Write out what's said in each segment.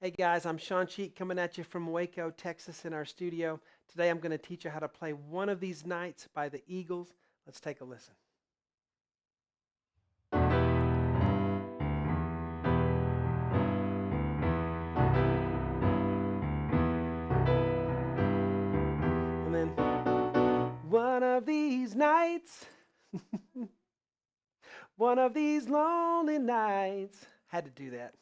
Hey guys, I'm Shawn coming at you from Waco, Texas in our studio. Today I'm going to teach you how to play One of These Nights by the Eagles. Let's take a listen. And then, one of these nights, one of these lonely nights. Had to do that.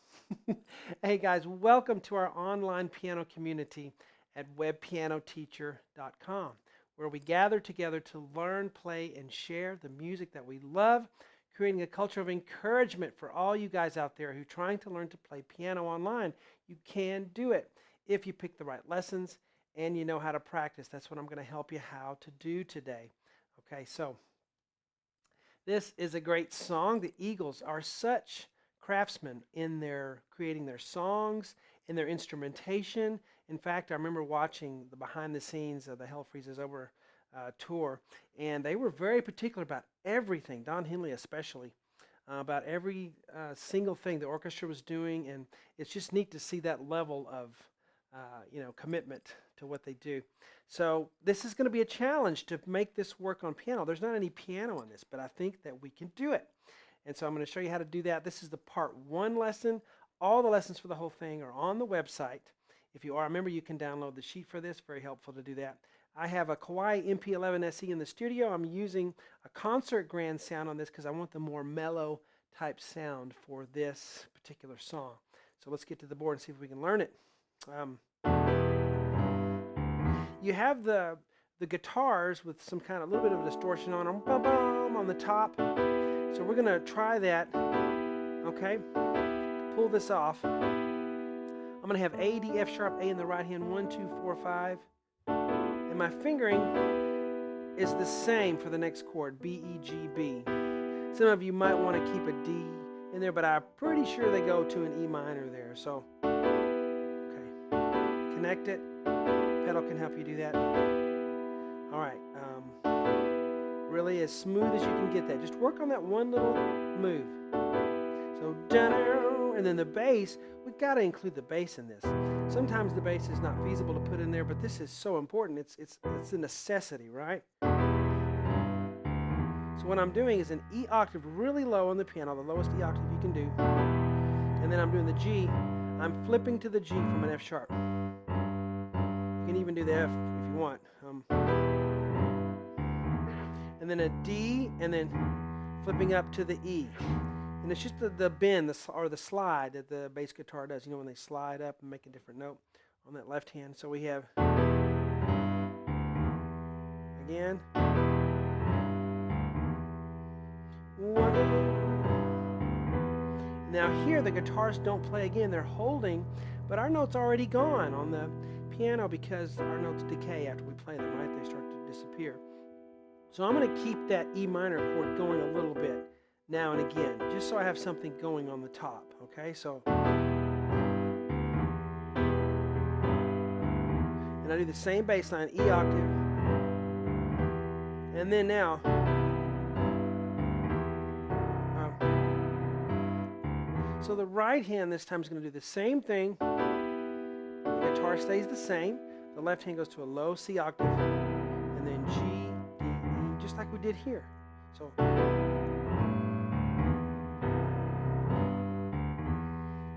Hey guys, welcome to our online piano community at webpianoteacher.com, where we gather together to learn, play, and share the music that we love, creating a culture of encouragement for all you guys out there who are trying to learn to play piano online. You can do it if you pick the right lessons and you know how to practice. That's what I'm going to help you how to do today. Okay, so this is a great song. The Eagles are such craftsmen in their creating their songs, in their instrumentation. In fact, I remember watching the behind the scenes of the Hell Freezes Over tour, and they were very particular about everything, Don Henley especially, about every single thing the orchestra was doing, and it's just neat to see that level of commitment to what they do. So this is going to be a challenge to make this work on piano. There's not any piano on this, but I think that we can do it. And so I'm going to show you how to do that. This is the part 1 lesson. All the lessons for the whole thing are on the website. If you are a member, you can download the sheet for this. Very helpful to do that. I have a Kawai MP11 SE in the studio. I'm using a concert grand sound on this because I want the more mellow type sound for this particular song. So let's get to the board and see if we can learn it. You have the guitars with some kind of little bit of distortion on them, bum, bum, on the top. So we're going to try that, okay? Pull this off. I'm going to have A, D, F sharp, A in the right hand, 1, 2, 4, 5. And my fingering is the same for the next chord, B, E, G, B. Some of you might want to keep a D in there, but I'm pretty sure they go to an E minor there. So, okay, connect it. Pedal can help you do that. All right. Really as smooth as you can get that. Just work on that one little move. So, and then the bass, we've got to include the bass in this. Sometimes the bass is not feasible to put in there, but this is so important. It's a necessity, right? So what I'm doing is an E octave really low on the piano, the lowest E octave you can do. And then I'm doing the G. I'm flipping to the G from an F sharp. You can even do the F if you want. And then a D, and then flipping up to the E. And it's just the bend or the slide that the bass guitar does. You know, when they slide up and make a different note on that left hand. So we have, again, 1. Now here the guitars don't play again. They're holding, but our note's already gone on the piano because our notes decay after we play them, right? They start to disappear. So I'm going to keep that E minor chord going a little bit now and again, just so I have something going on the top, okay? So, and I do the same bass line, E octave, and then now, so the right hand this time is going to do the same thing. The guitar stays the same. The left hand goes to a low C octave, and then G, D, E, just like we did here. So,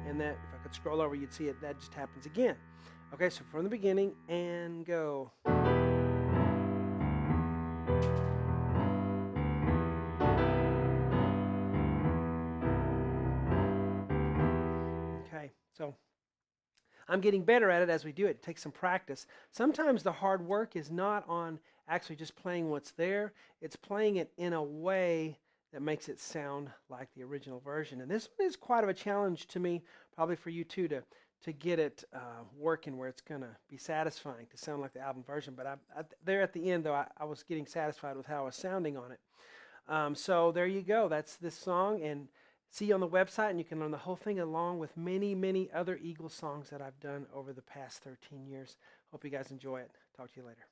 and that, if I could scroll over, you'd see it, that just happens again. Okay, so from the beginning, and go. Okay, so I'm getting better at it as we do it. It takes some practice. Sometimes the hard work is not on actually just playing what's there. It's playing it in a way that makes it sound like the original version. And this is quite of a challenge to me, probably for you too, to get it working where it's going to be satisfying to sound like the album version. But there at the end, though, I was getting satisfied with how I was sounding on it. So there you go. That's this song. And see you on the website, and you can learn the whole thing along with many, many other Eagles songs that I've done over the past 13 years. Hope you guys enjoy it. Talk to you later.